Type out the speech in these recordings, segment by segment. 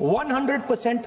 100%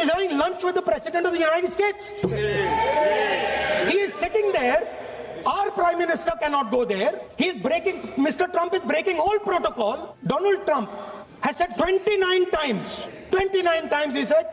is having lunch with the president of the United States. He is sitting there. Our prime minister cannot go there. He is breaking, Mr. Trump is breaking all protocol. Donald Trump has said 29 times he said,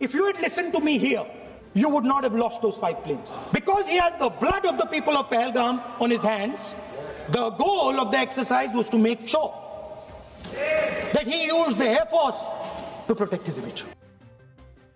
If you had listened to me here, you would not have lost those 5 planes. Because he has the blood of the people of Pahalgam on his hands, the goal of the exercise was to make sure that he used the Air Force to protect his image.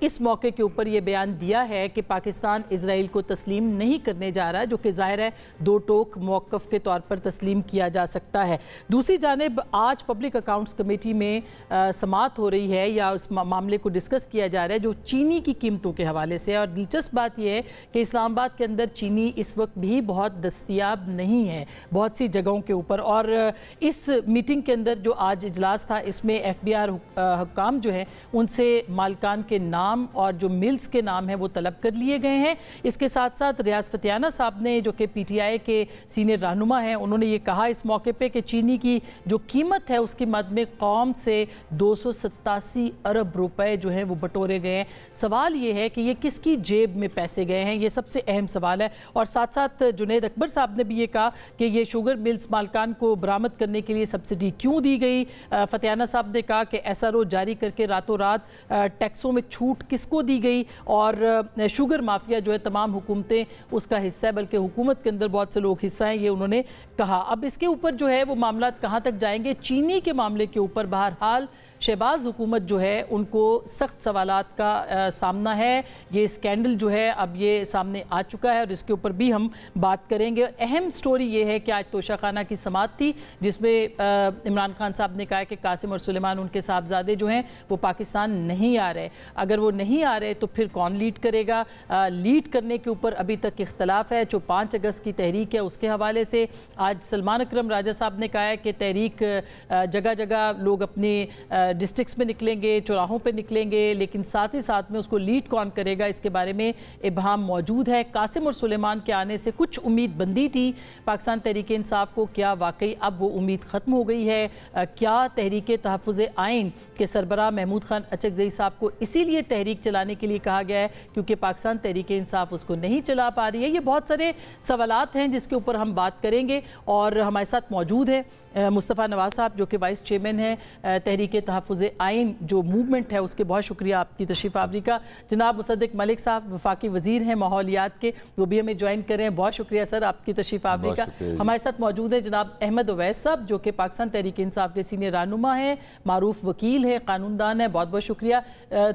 اس موقع کے اوپر یہ بیان دیا ہے کہ پاکستان اسرائیل کو تسلیم نہیں کرنے جا رہا ہے، جو کہ ظاہر ہے دو ٹوک موقف کے طور پر تسلیم کیا جا سکتا ہے۔ دوسری جانب آج پبلک اکاؤنٹس کمیٹی میں سماعت ہو رہی ہے یا اس معاملے کو ڈسکس کیا جا رہا ہے جو چینی کی قیمتوں کے حوالے سے، اور دلچسپ بات یہ ہے کہ اسلام آباد کے اندر چینی اس وقت بھی بہت دستیاب نہیں ہے بہت سی جگہوں کے اوپر، اور اس میٹنگ کے اندر جو آج اجلاس تھا اس میں ایف بی آر حکام جو ہیں ان سے مالکان کے نام اور جو ملز کے نام ہیں وہ طلب کر لیے گئے ہیں۔ اس کے ساتھ ساتھ ریاض فتیانہ صاحب نے جو کہ پی ٹی آئی کے سینئر رہنما ہیں، انہوں نے یہ کہا اس موقع پہ کہ چینی کی جو قیمت ہے اس کی مد میں قوم سے 287 ارب روپے جو ہیں وہ بٹورے گئے ہیں۔ سوال یہ ہے کہ یہ کس کی جیب میں پیسے گئے ہیں، یہ سب سے اہم سوال ہے۔ اور ساتھ ساتھ جنید اکبر صاحب نے بھی یہ کہا کہ یہ شوگر ملز مالکان کو برآمد کرنے کے لیے سبسڈی کیوں دی گئی۔ فتیانہ صاحب نے کہا کہ ایس آر او جاری کر کے راتوں رات ٹیکسوں میں چھوٹ کس کو دی گئی، اور شوگر مافیا جو ہے تمام حکومتیں اس کا حصہ ہے، بلکہ حکومت کے اندر بہت سے لوگ حصہ ہیں، یہ انہوں نے کہا۔ اب اس کے اوپر جو ہے وہ معاملات کہاں تک جائیں گے، چینی کے معاملے کے اوپر بہرحال شہباز حکومت جو ہے ان کو سخت سوالات کا سامنا ہے۔ یہ اسکینڈل جو ہے اب یہ سامنے آ چکا ہے اور اس کے اوپر بھی ہم بات کریں گے۔ اہم سٹوری یہ ہے کہ آج توشہ خانہ کی سماعت تھی جس میں عمران خان صاحب نے کہا کہ قاسم اور سلیمان ان کے صاحبزادے جو ہیں وہ پاکستان نہیں آ رہے، اگر وہ نہیں آ رہے تو پھر کون لیڈ کرے گا۔ لیڈ کرنے کے اوپر ابھی تک اختلاف ہے، جو 5 اگست کی تحریک ہے اس کے حوالے سے آج سلمان اکرم راجہ صاحب نے کہا ہے کہ تحریک جگہ جگہ لوگ اپنے ڈسٹرکٹس میں نکلیں گے، چوراہوں پہ نکلیں گے، لیکن ساتھ ہی ساتھ میں اس کو لیڈ کون کرے گا اس کے بارے میں ابہام موجود ہے۔ قاسم اور سلیمان کے آنے سے کچھ امید بندی تھی پاکستان تحریک انصاف کو، کیا واقعی اب وہ امید ختم ہو گئی ہے؟ کیا تحریک تحفظ آئین کے سربراہ محمود خان اچکزئی صاحب کو اسی لیے تحریک چلانے کے لیے کہا گیا ہے کیونکہ پاکستان تحریک انصاف اس کو نہیں چلا پا رہی ہے؟ یہ بہت سارے سوالات ہیں جس کے اوپر ہم بات کریں گے، اور ہمارے ساتھ موجود ہے مصطفیٰ نواز صاحب جو کہ وائس چیئرمین ہیں تحریک تحفظ آئین جو موومنٹ ہے اس کے، بہت شکریہ آپ کی تشریف آوری کا۔ جناب مصدق ملک صاحب وفاقی وزیر ہیں ماحولیات کے، وہ بھی ہمیں جوائن کر رہے ہیں، بہت شکریہ سر آپ کی تشریف آوری کا۔ ہمارے ساتھ موجود ہے جناب احمد اویس صاحب جو کہ پاکستان تحریک انصاف کے سینئر رہنما ہیں، معروف وکیل ہے، قانون دان ہے، بہت بہت شکریہ۔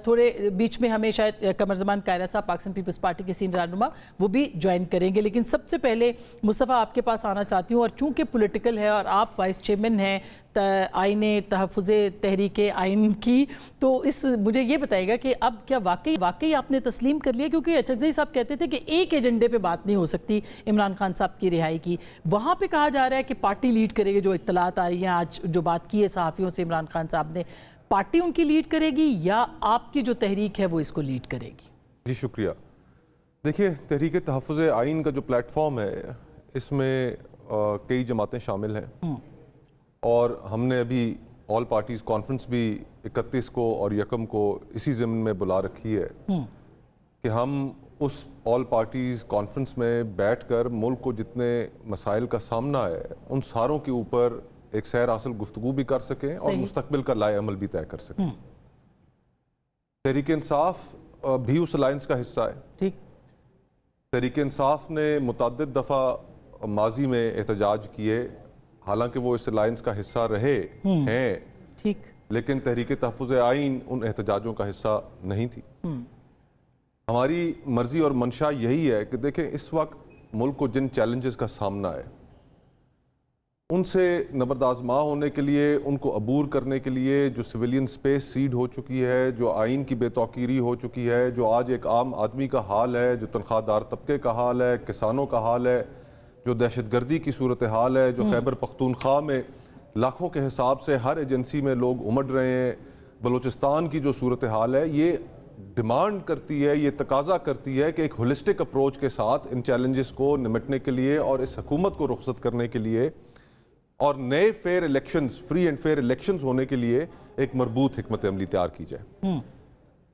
تھوڑے بیچ میں ہمیں شاید قمر زمان قائرہ صاحب پاکستان پیپلز پارٹی کے سینئر رہنما وہ بھی جوائن کریں گے، لیکن سب سے پہلے مصطفیٰ آپ کے پاس آنا چاہتی ہوں، اور چونکہ پولیٹیکل ہے اور آپ وائس چیئرمین ہیں آئین تحفظ تحریک آئین کی، تو مجھے یہ بتائے گا کہ اب کیا واقعی آپ نے تسلیم کر لیا؟ کیونکہ اچکزئی صاحب کہتے تھے کہ ایک ایجنڈے پہ بات نہیں ہو سکتی عمران خان صاحب کی رہائی کی، وہاں پہ کہا جا رہا ہے کہ پارٹی لیڈ کرے گی، جو اطلاعات آ رہی ہیں آج جو بات کی ہے صحافیوں سے عمران خان صاحب نے، پارٹی ان کی لیڈ کرے گی یا آپ کی جو تحریک ہے وہ اس کو لیڈ کرے گی؟ جی شکریہ۔ دیکھیے تحریک تحفظ آئین کا جو پلیٹ فارم ہے اس میں کئی جماعتیں شامل ہیں، اور ہم نے ابھی آل پارٹیز کانفرنس بھی 31 کو اور 1 کو اسی ضمن میں بلا رکھی ہے کہ ہم اس آل پارٹیز کانفرنس میں بیٹھ کر ملک کو جتنے مسائل کا سامنا ہے ان ساروں کے اوپر ایک سیر حاصل گفتگو بھی کر سکیں اور مستقبل کا لائے عمل بھی طے کر سکیں۔ تحریک انصاف بھی اس الائنس کا حصہ ہے۔ تحریک انصاف نے متعدد دفعہ ماضی میں احتجاج کیے، حالانکہ وہ اس الائنس کا حصہ رہے ہیں، لیکن تحریک تحفظ آئین ان احتجاجوں کا حصہ نہیں تھی۔ ہماری مرضی اور منشا یہی ہے کہ دیکھیں اس وقت ملک کو جن چیلنجز کا سامنا ہے ان سے نبردآزما ہونے کے لیے، ان کو عبور کرنے کے لیے، جو سویلین سپیس سیڈ ہو چکی ہے، جو آئین کی بے توقیری ہو چکی ہے، جو آج ایک عام آدمی کا حال ہے، جو تنخواہ دار طبقے کا حال ہے، کسانوں کا حال ہے، جو دہشت گردی کی صورتحال ہے، جو خیبر پختونخوا میں لاکھوں کے حساب سے ہر ایجنسی میں لوگ امڑ رہے ہیں، بلوچستان کی جو صورتحال ہے، یہ ڈیمانڈ کرتی ہے، یہ تقاضا کرتی ہے کہ ایک ہولسٹک اپروچ کے ساتھ ان چیلنجز کو نمٹنے کے لیے اور اس حکومت کو رخصت کرنے کے لیے اور نئے fair elections, free and fair elections ہونے کے لیے ایک مربوط حکمت عملی تیار کی جائے۔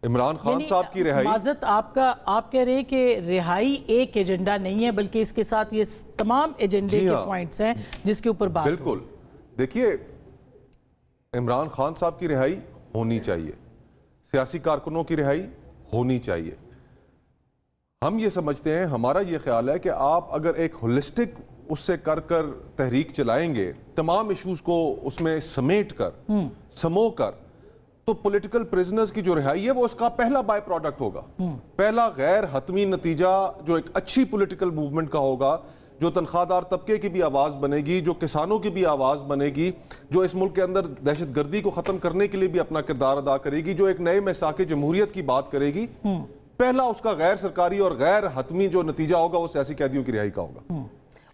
عمران خان صاحب کی رہائی، معذرت آپ کہہ رہے ہیں کہ رہائی ایک ایجنڈا نہیں ہے بلکہ اس کے ساتھ یہ تمام ایجنڈے کے پوائنٹس ہیں جس کے اوپر بات ہے۔ بالکل، دیکھیے عمران خان صاحب کی رہائی ہونی چاہیے، سیاسی کارکنوں کی رہائی ہونی چاہیے۔ ہم یہ سمجھتے ہیں، ہمارا یہ خیال ہے کہ آپ اگر ایک ہولسٹک اس سے کر تحریک چلائیں گے، تمام ایشوز کو اس میں سمیٹ کر سمو کر، تو پولیٹیکل پریزنرز کی جو رہائی ہے وہ اس کا پہلا بائی پروڈکٹ ہوگا، پہلا غیر حتمی نتیجہ جو ایک اچھی پولیٹیکل موومنٹ کا ہوگا، جو تنخواہ دار طبقے کی بھی آواز بنے گی، جو کسانوں کی بھی آواز بنے گی، جو اس ملک کے اندر دہشت گردی کو ختم کرنے کے لیے بھی اپنا کردار ادا کرے گی، جو ایک نئے میثاق جمہوریت کی بات کرے گی، پہلا اس کا غیر سرکاری اور غیر حتمی جو نتیجہ ہوگا وہ سیاسی قیدیوں کی رہائی کا ہوگا۔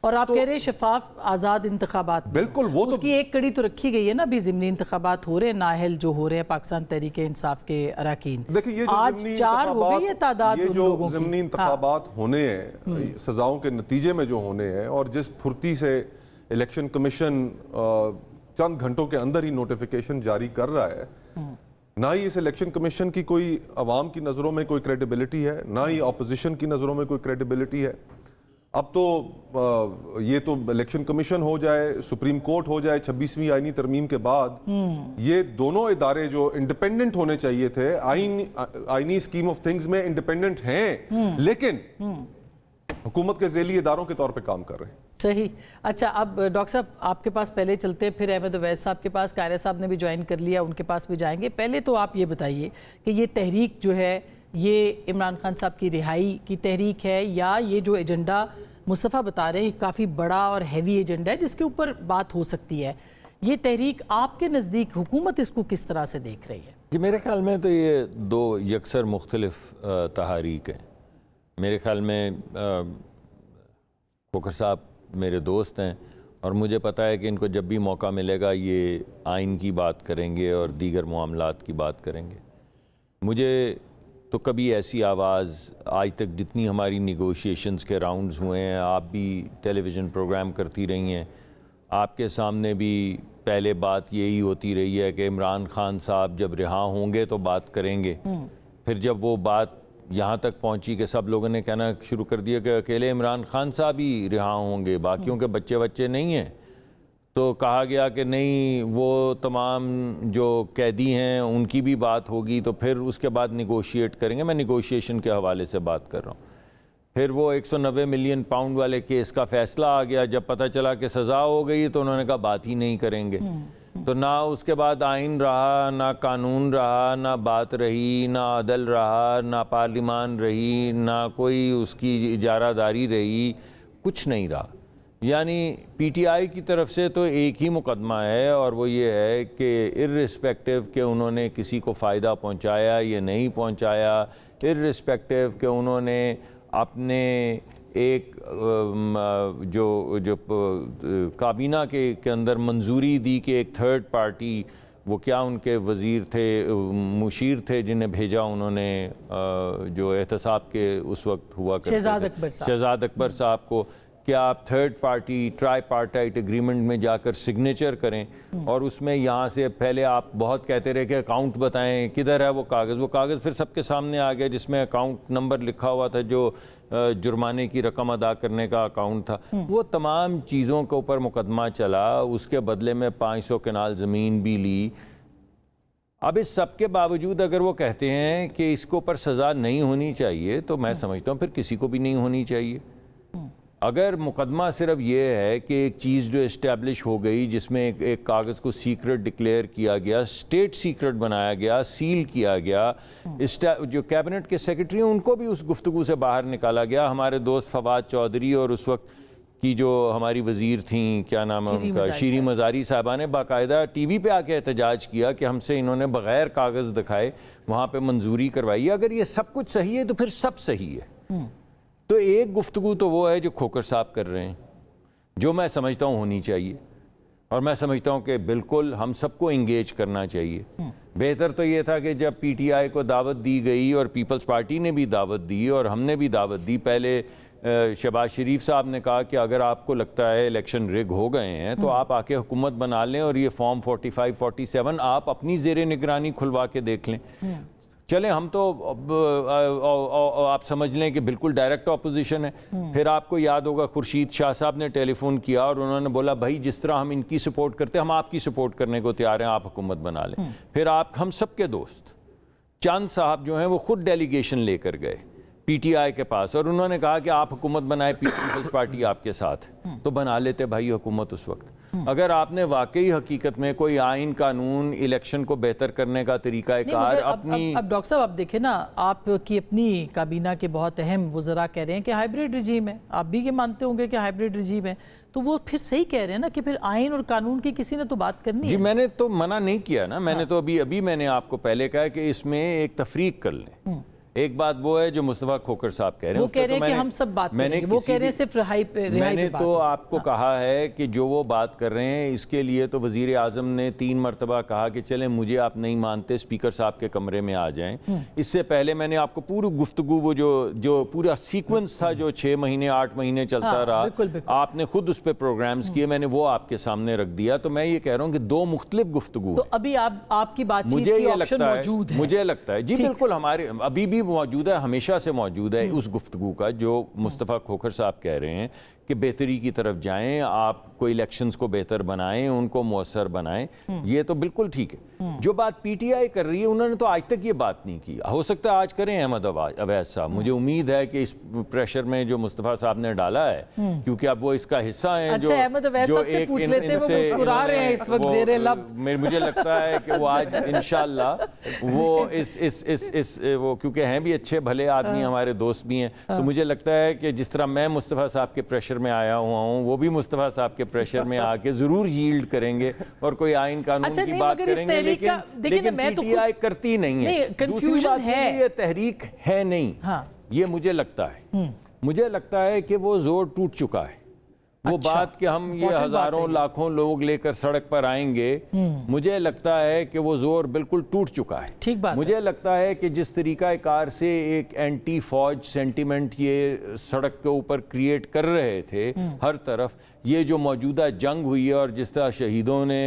اور آپ کہہ رہے ہیں شفاف آزاد انتخابات، بالکل، وہ اس کی ایک کڑی تو رکھی گئی ہے نا، بھی ضمنی انتخابات ہو رہے ہیں، نااہل جو ہو رہے ہیں پاکستان تحریک انصاف کے اراکین، دیکھیں یہ آج 4 ہو گئی ہے تعداد ان لوگوں کی، یہ جو ضمنی انتخابات ہونے ہیں، سزاؤں کے نتیجے میں جو ہونے ہیں، اور جس پھرتی سے الیکشن کمیشن چند گھنٹوں کے اندر ہی نوٹیفیکیشن جاری کر رہا ہے، نہ ہی اس الیکشن کمیشن کی کوئی عوام کی نظروں میں کوئی کریڈیبلٹی ہے، نہ ہی اپوزیشن کی نظروں میں کوئی کریڈیبلٹی ہے۔ اب تو یہ تو الیکشن کمیشن ہو جائے، سپریم کورٹ ہو جائے 26ویں آئینی ترمیم کے بعد، یہ دونوں ادارے جو انڈیپینڈنٹ ہونے چاہیے تھے، آئینی اسکیم آف تھنگز میں انڈیپینڈنٹ ہیں، لیکن حکومت کے ذیلی اداروں کے طور پہ کام کر رہے ہیں۔ صحیح۔ اچھا، اب ڈاکٹر صاحب آپ کے پاس پہلے چلتے، پھر احمد اویس صاحب کے پاس، قاہرہ صاحب نے بھی جوائن کر لیا، ان کے پاس بھی جائیں گے۔ پہلے تو آپ یہ بتائیے کہ یہ تحریک جو ہے یہ عمران خان صاحب کی رہائی کی تحریک ہے، یا یہ جو ایجنڈا مصطفیٰ بتا رہے ہیں کافی بڑا اور ہیوی ایجنڈا ہے جس کے اوپر بات ہو سکتی ہے، یہ تحریک آپ کے نزدیک حکومت اس کو کس طرح سے دیکھ رہی ہے؟ جی میرے خیال میں تو یہ 2 یکسر مختلف تحریک ہیں۔ میرے خیال میں کھوکھر صاحب میرے دوست ہیں، اور مجھے پتہ ہے کہ ان کو جب بھی موقع ملے گا یہ آئین کی بات کریں گے اور دیگر معاملات کی بات کریں گے۔ مجھے تو کبھی ایسی آواز آج تک جتنی ہماری نیگوشیشنز کے راؤنڈز ہوئے ہیں، آپ بھی ٹیلی ویژن پروگرام کرتی رہی ہیں، آپ کے سامنے بھی پہلے بات یہی ہوتی رہی ہے کہ عمران خان صاحب جب رہا ہوں گے تو بات کریں گے۔ پھر جب وہ بات یہاں تک پہنچی کہ سب لوگوں نے کہنا شروع کر دیا کہ اکیلے عمران خان صاحب ہی رہا ہوں گے، باقیوں کے بچے نہیں ہیں، تو کہا گیا کہ نہیں وہ تمام جو قیدی ہیں ان کی بھی بات ہوگی، تو پھر اس کے بعد نیگوشیٹ کریں گے۔ میں نیگوشیشن کے حوالے سے بات کر رہا ہوں۔ پھر وہ 190 ملین پاؤنڈ والے کیس کا فیصلہ آ گیا، جب پتہ چلا کہ سزا ہو گئی تو انہوں نے کہا بات ہی نہیں کریں گے۔ تو نہ اس کے بعد آئین رہا، نہ قانون رہا، نہ بات رہی، نہ عدل رہا، نہ پارلیمان رہی، نہ کوئی اس کی اجارہ داری رہی، کچھ نہیں رہا۔ یعنی پی ٹی آئی کی طرف سے تو ایک ہی مقدمہ ہے، اور وہ یہ ہے کہ ارسپیکٹیو کہ انہوں نے کسی کو فائدہ پہنچایا یا نہیں پہنچایا، ارسپیکٹیو کہ انہوں نے اپنے ایک جو کابینہ کے اندر منظوری دی کہ ایک تھرڈ پارٹی، وہ کیا ان کے وزیر تھے، مشیر تھے جنہیں بھیجا انہوں نے جو احتساب کے اس وقت ہوا کرتے تھے، شہزاد اکبر صاحب کو، کہ آپ third party try partite agreement میں جا کر سگنیچر کریں، اور اس میں یہاں سے پہلے آپ بہت کہتے رہے کہ اکاؤنٹ بتائیں کدھر ہے وہ کاغذ پھر سب کے سامنے آ گیا جس میں اکاؤنٹ نمبر لکھا ہوا تھا جو جرمانے کی رقم ادا کرنے کا اکاؤنٹ تھا۔ وہ تمام چیزوں کے اوپر مقدمہ چلا، اس کے بدلے میں 500 کنال زمین بھی لی۔ اب اس سب کے باوجود اگر وہ کہتے ہیں کہ اس کے اوپر سزا نہیں ہونی چاہیے، تو میں سمجھتا ہوں پھر کسی کو بھی نہیں ہونی چاہیے۔ اگر مقدمہ صرف یہ ہے کہ ایک چیز جو اسٹیبلش ہو گئی جس میں ایک کاغذ کو سیکرٹ ڈکلیئر کیا گیا، اسٹیٹ سیکرٹ بنایا گیا، سیل کیا گیا، جو کیبنٹ کے سیکرٹری ہیں ان کو بھی اس گفتگو سے باہر نکالا گیا۔ ہمارے دوست فواد چودھری اور اس وقت کی جو ہماری وزیر تھیں، کیا نام ہے ان کا، شیریں مزاری صاحبہ نے باقاعدہ ٹی وی پہ آ کے احتجاج کیا کہ ہم سے انہوں نے بغیر کاغذ دکھائے وہاں پہ منظوری کروائی۔ اگر یہ سب کچھ صحیح ہے تو پھر سب صحیح ہے۔ تو ایک گفتگو تو وہ ہے جو کھوکھر صاحب کر رہے ہیں، جو میں سمجھتا ہوں ہونی چاہیے، اور میں سمجھتا ہوں کہ بالکل ہم سب کو انگیج کرنا چاہیے۔ بہتر تو یہ تھا کہ جب پی ٹی آئی کو دعوت دی گئی اور پیپلز پارٹی نے بھی دعوت دی اور ہم نے بھی دعوت دی، پہلے شہباز شریف صاحب نے کہا کہ اگر آپ کو لگتا ہے الیکشن رگ ہو گئے ہیں تو آپ آ کے حکومت بنا لیں، اور یہ فارم 45 47 آپ اپنی زیر نگرانی کھلوا کے دیکھ لیں۔ چلیں ہم تو آپ سمجھ لیں کہ بالکل ڈائریکٹ اپوزیشن ہے۔ پھر آپ کو یاد ہوگا خورشید شاہ صاحب نے ٹیلی فون کیا اور انہوں نے بولا بھائی جس طرح ہم ان کی سپورٹ کرتے ہیں ہم آپ کی سپورٹ کرنے کو تیار ہیں، آپ حکومت بنا لیں۔ پھر ہم سب کے دوست چاند صاحب جو ہیں وہ خود ڈیلیگیشن لے کر گئے پی ٹی آئی کے پاس اور انہوں نے کہا کہ آپ حکومت بنائے، پیپلز پارٹی آپ کے ساتھ، تو بنا لیتے بھائی حکومت اس وقت۔ اگر آپ نے واقعی حقیقت میں کوئی آئین، قانون، الیکشن کو بہتر کرنے کا طریقہ کار اپنی... اب ڈاکٹر صاحب آپ دیکھیں نا، آپ کی اپنی کابینہ کے بہت اہم وزراء کہہ رہے ہیں کہ ہائیبریڈ رجیم ہے، آپ بھی یہ مانتے ہوں گے کہ ہائیبریڈ رجیم ہے، تو وہ پھر صحیح کہہ رہے ہیں نا کہ پھر آئین اور قانون کی کسی نے تو بات کرنی ہے۔ جی میں نے تو منع نہیں کیا نا، میں نے تو ابھی میں نے آپ کو پہلے کہا کہ اس میں ایک تفریق کر لیں۔ ایک بات وہ ہے جو مصطفیٰ کھوکھر صاحب کہہ رہے ہیں، وہ کہہ رہے ہیں کہ ہم سب بات کریں گے، وہ کہہ رہے ہیں صرف رہائی پہ بات۔ میں نے تو آپ کو کہا ہے کہ جو وہ بات کر رہے ہیں اس کے لیے تو وزیر اعظم نے 3 مرتبہ کہا کہ چلیں مجھے آپ نہیں مانتے اسپیکر صاحب کے کمرے میں آ جائیں۔ اس سے پہلے میں نے آپ کو پوری گفتگو وہ جو پورا سیکوینس تھا جو 6 مہینے 8 مہینے چلتا رہا، آپ نے خود اس پہ پروگرامز کیے، میں نے وہ آپ کے سامنے رکھ دیا۔ تو میں یہ کہہ رہا ہوں کہ 2 مختلف گفتگو، تو ابھی آپ کی بات چیت کی آپشن موجود ہے؟ مجھے لگتا ہے جی بالکل ہمارے ابھی بھی موجود ہے، ہمیشہ سے موجود ہے اس گفتگو کا جو مصطفیٰ کھوکھر صاحب کہہ رہے ہیں کہ بہتری کی طرف جائیں، آپ کو الیکشنز کو بہتر بنائیں، ان کو مؤثر بنائیں، یہ تو بالکل ٹھیک ہے۔ جو بات پی ٹی آئی کر رہی ہے انہوں نے تو آج تک یہ بات نہیں کی، ہو سکتا ہے آج کریں احمد اویس صاحب، مجھے امید ہے کہ اس پریشر میں جو مصطفیٰ صاحب نے ڈالا ہے، کیونکہ اب وہ اس کا حصہ ہیں جو احمد اویس صاحب سے پوچھ لیتے ہیں، وہ مسکرا رہے ہیں اس وقت زیر لب۔ مجھے لگتا ہے کہ وہ آج انشاءاللہ وہ وہ کیونکہ ہیں بھی اچھے بھلے آدمی، ہمارے دوست بھی ہیں، تو مجھے لگتا ہے کہ جس طرح میں مصطفیٰ صاحب کے پریشر میں آیا ہوا ہوں، وہ بھی مصطفیٰ صاحب کے پریشر میں آ کے ضرور ییلڈ کریں گے اور کوئی آئین قانون کی بات کریں گے، لیکن پی ٹی آئی کرتی نہیں ہے۔ دوسری بات یہ تحریک ہے نہیں، یہ مجھے لگتا ہے کہ وہ زور ٹوٹ چکا ہے۔ وہ بات کہ ہم یہ ہزاروں لاکھوں لوگ لے کر سڑک پر آئیں گے، مجھے لگتا ہے کہ وہ زور بالکل ٹوٹ چکا ہے۔ مجھے لگتا ہے کہ جس طریقہ کار سے ایک اینٹی فوج سینٹیمنٹ یہ سڑک کے اوپر کریٹ کر رہے تھے ہر طرف، یہ جو موجودہ جنگ ہوئی ہے اور جس طرح شہیدوں نے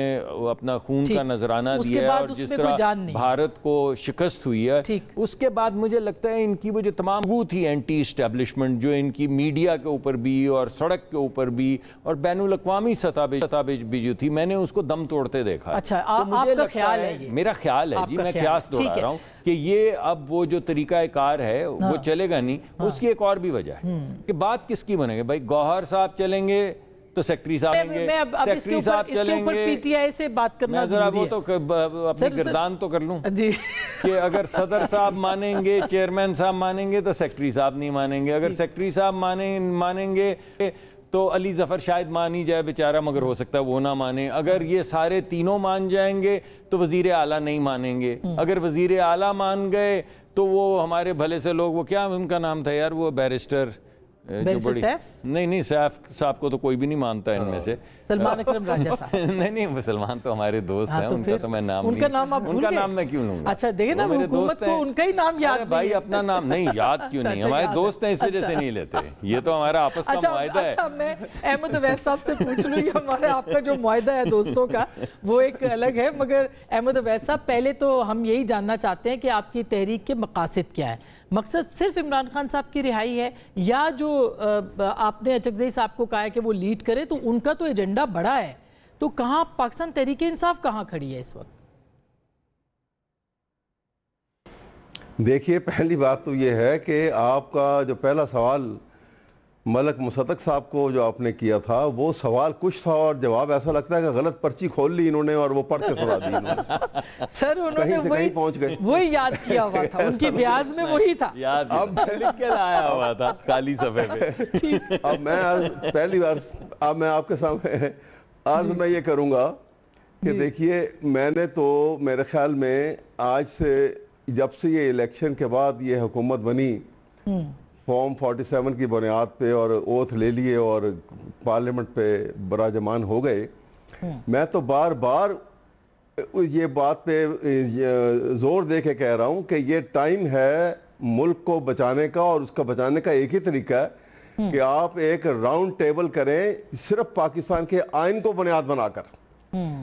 اپنا خون کا نذرانہ دیا ہے اور جس طرح بھارت کو شکست ہوئی ہے، اس کے بعد مجھے لگتا ہے ان کی وہ جو تمام وہ تھی اینٹی اسٹیبلشمنٹ جو ان کی میڈیا کے اوپر بھی اور سڑک کے اوپر بھی اور بین الاقوامی سطح بھی جو تھی، میں نے اس کو دم توڑتے دیکھا۔ اچھا آپ کا خیال ہے؟ میرا خیال ہے جی، میں قیاس دوہرا رہا ہوں کہ یہ اب وہ جو طریقہ کار ہے وہ چلے گا نہیں۔ اس کی ایک اور بھی وجہ ہے کہ بات کس کی بنے گی، بھائی گوہر صاحب چلیں گے تو سیکٹری صاحب آئیں گے، سیکٹری صاحب چلیں گے، پی ٹی آئی سے بات کرنا ضروری ہے۔ میں ذرا وہ تو اپنی گردان تو کر لوں کہ اگر صدر صاحب مانیں گے، چیئرمین صاحب مانیں گے تو سیکٹری صاحب نہیں مانیں گے، اگر سیکٹری صاحب مانیں گے تو علی ظفر شاید مان ہی جائے بیچارہ، مگر ہو سکتا ہے وہ نہ مانے، اگر یہ سارے تینوں مان جائیں گے تو وزیر اعلیٰ نہیں مانیں گے، اگر وزیر اعلیٰ مان گئے تو وہ ہمارے بھلے سے لوگ، وہ کیا ان کا نام تھا یار، وہ بیرسٹر نہیں سیف صاحب کو تو کوئی بھی نہیں مانتا ان میں سے، سلمان اکرم راجہ صاحب۔ نہیں وہ سلمان تو ہمارے دوست ہیں، ان کا تو میں نام ان کا نام میں کیوں لوں گا؟ اچھا دیکھیں نا، حکومت کو ان کا ہی نام یاد نہیں، بھائی اپنا نام نہیں یاد کیوں نہیں، ہمارے دوست ہیں اس وجہ سے نہیں لیتے، یہ تو ہمارا آپس کا معاہدہ ہے۔ اچھا میں احمد اویس صاحب سے پوچھ لوں، یہ ہمارا آپ کا جو معاہدہ ہے دوستوں کا وہ ایک الگ ہے، مگر احمد اویس صاحب پہلے تو ہم یہی جاننا چاہتے ہیں کہ آپ کی تحریک کے مقاصد کیا ہے؟ مقصد صرف عمران خان صاحب کی رہائی ہے یا جو آپ نے اچکزئی صاحب کو کہا ہے کہ وہ لیڈ کرے، تو ان کا تو ایجنڈا بڑا ہے، تو کہاں پاکستان تحریک انصاف کہاں کھڑی ہے اس وقت؟ دیکھیے پہلی بات تو یہ ہے کہ آپ کا جو پہلا سوال ملک مصدق صاحب کو جو آپ نے کیا تھا، وہ سوال کچھ تھا اور جواب ایسا لگتا ہے کہ غلط پرچی کھول لی انہوں نے اور وہ پڑھ کے سنا دی انہوں نے، سر انہوں کہیں سے کہیں پہنچ گئے، وہی یاد کیا ہوا تھا، ان کی بیاض میں وہی تھا، اب لکھ کے لایا ہوا تھا کالی صفحے پہ۔ اب میں پہلی بار اب میں آپ کے سامنے آج میں یہ کروں گا کہ دیکھیے میں نے تو میرے خیال میں آج سے جب سے یہ الیکشن کے بعد یہ حکومت بنی، فارم 47 کی بنیاد پہ اور اوتھ لے لیے اور پارلیمنٹ پہ براجمان ہو گئے، میں تو بار بار یہ بات پہ زور دے کے کہہ رہا ہوں کہ یہ ٹائم ہے ملک کو بچانے کا، اور اس کا بچانے کا ایک ہی طریقہ ہے کہ آپ ایک راؤنڈ ٹیبل کریں صرف پاکستان کے آئین کو بنیاد بنا کر،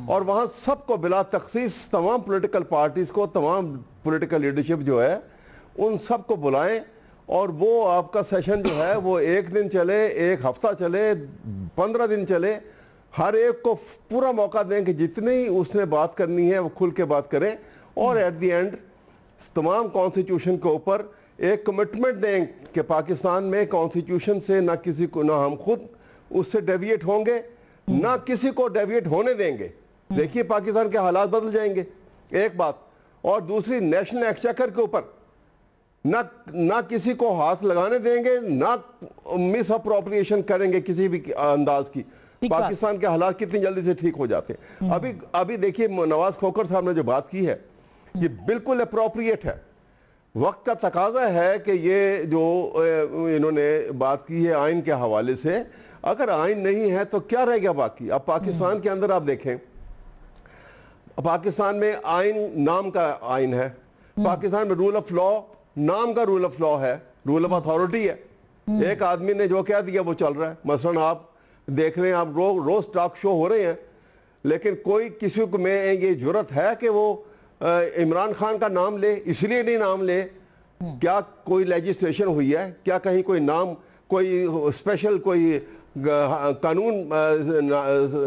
اور وہاں سب کو بلا تخصیص تمام پولیٹیکل پارٹیز کو، تمام پولیٹیکل لیڈرشپ جو ہے ان سب کو بلائیں، اور وہ آپ کا سیشن جو ہے وہ 1 دن چلے، 1 ہفتہ چلے، 15 دن چلے، ہر ایک کو پورا موقع دیں کہ جتنی اس نے بات کرنی ہے وہ کھل کے بات کریں، اور ایٹ دی اینڈ تمام کانسٹیٹیوشن کے اوپر ایک کمٹمنٹ دیں کہ پاکستان میں کانسٹیٹیوشن سے نہ کسی کو، نہ ہم خود اس سے ڈیویٹ ہوں گے، نہ کسی کو ڈیویٹ ہونے دیں گے. دیکھیے پاکستان کے حالات بدل جائیں گے، ایک بات. اور دوسری، نیشنل ایکسچیکر کے اوپر نہ کسی کو ہاتھ لگانے دیں گے، نہ مس اپروپریشن کریں گے کسی بھی انداز کی. پاکستان کے حالات کتنی جلدی سے ٹھیک ہو جاتے ہیں. ابھی دیکھیے نواز کھوکھر صاحب نے جو بات کی ہے یہ بالکل اپروپریٹ ہے. وقت کا تقاضا ہے کہ یہ جو انہوں نے بات کی ہے آئین کے حوالے سے، اگر آئین نہیں ہے تو کیا رہ گیا باقی؟ اب پاکستان کے اندر آپ دیکھیں، پاکستان میں آئین نام کا آئین ہے، پاکستان میں رول آف لا نام کا رول آف لا ہے، رول آف اتھارٹی ہے. ایک آدمی نے جو کہہ دیا وہ چل رہا ہے. مثلا آپ دیکھ رہے ہیں، آپ روز ٹاک شو ہو رہے ہیں، لیکن کوئی کسی کو میں یہ جرت ہے کہ وہ عمران خان کا نام لے؟ اس لیے نہیں نام لے. کیا کوئی لیجسلیشن ہوئی ہے؟ کیا کہیں کوئی نام، کوئی اسپیشل کوئی قانون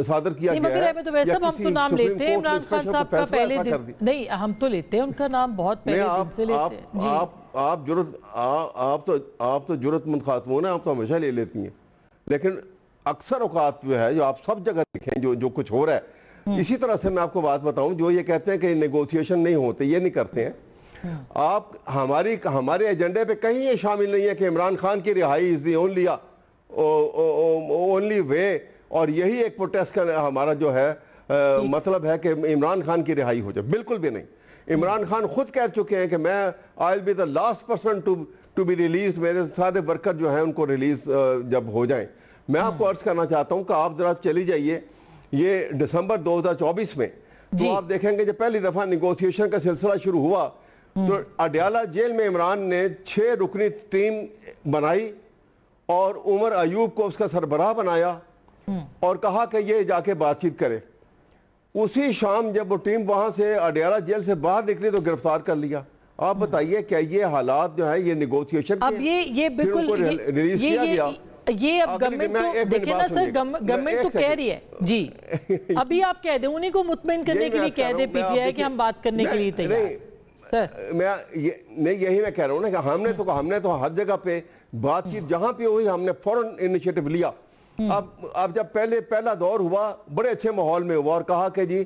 صادر کیا گیا ہے؟ ہم تو نام لیتے ہیں عمران خان صاحب کا پہلے دن. نہیں، ہم تو لیتے ہیں ان کا نام بہت پہلے دن سے لیتے ہیں. آپ تو جرت مند خاتون ہیں، آپ تو ہمیشہ لے لیتی ہیں. لیکن اکثر اوقات جو ہے، جو آپ سب جگہ دیکھیں جو کچھ ہو رہا ہے، اسی طرح سے میں آپ کو بات بتاؤں، جو یہ کہتے ہیں کہ نیگوشیشن نہیں ہوتے، یہ نہیں کرتے ہیں. آپ ہمارے ایجنڈے پہ کہیں یہ شامل نہیں ہے کہ عمران خان کی رہائی از دی اونلی وے، اور یہی ایک پروٹیسٹ کا ہمارا جو ہے مطلب ہے کہ عمران خان کی رہائی ہو جائے. بالکل بھی نہیں. عمران خان خود کہہ چکے ہیں کہ میں I will be the last person to be release. میرے سارے ورکر جو ہیں ان کو ریلیز جب ہو جائیں. میں آپ کو عرض کرنا چاہتا ہوں کہ آپ ذرا چلی جائیے یہ دسمبر 2024 میں، تو آپ دیکھیں گے جب پہلی دفعہ نیگوشیشن کا سلسلہ شروع ہوا تو اڈیالہ جیل میں عمران نے 6 رکنی ٹیم بنائی اور عمر ایوب کو اس کا سربراہ بنایا اور کہا کہ یہ جا کے بات چیت کرے. اسی شام جب وہ ٹیم وہاں سے اڈیالہ جیل سے باہر نکلی تو گرفتار کر لیا. آپ بتائیے کیا یہ حالات جو ہے یہ نیگوشیشن اب یہ بالکل ریلیز کیا گیا؟ یہ اب گورنمنٹ تو دیکھیں نا سر، گورنمنٹ تو کہہ رہی ہے جی. ابھی آپ کہہ دیں، انہیں کو مطمئن کرنے کے لیے کہہ دیں پی ٹی آئی کہ ہم بات کرنے کے لیے تیار. یہی میں کہہ رہا ہوں نا کہ ہم نے تو ہر جگہ پہ بات چیت جہاں پہ ہوئی ہم نے فوراً انیشیٹو لیا. اب جب پہلا دور ہوا بڑے اچھے ماحول میں ہوا اور کہا کہ جی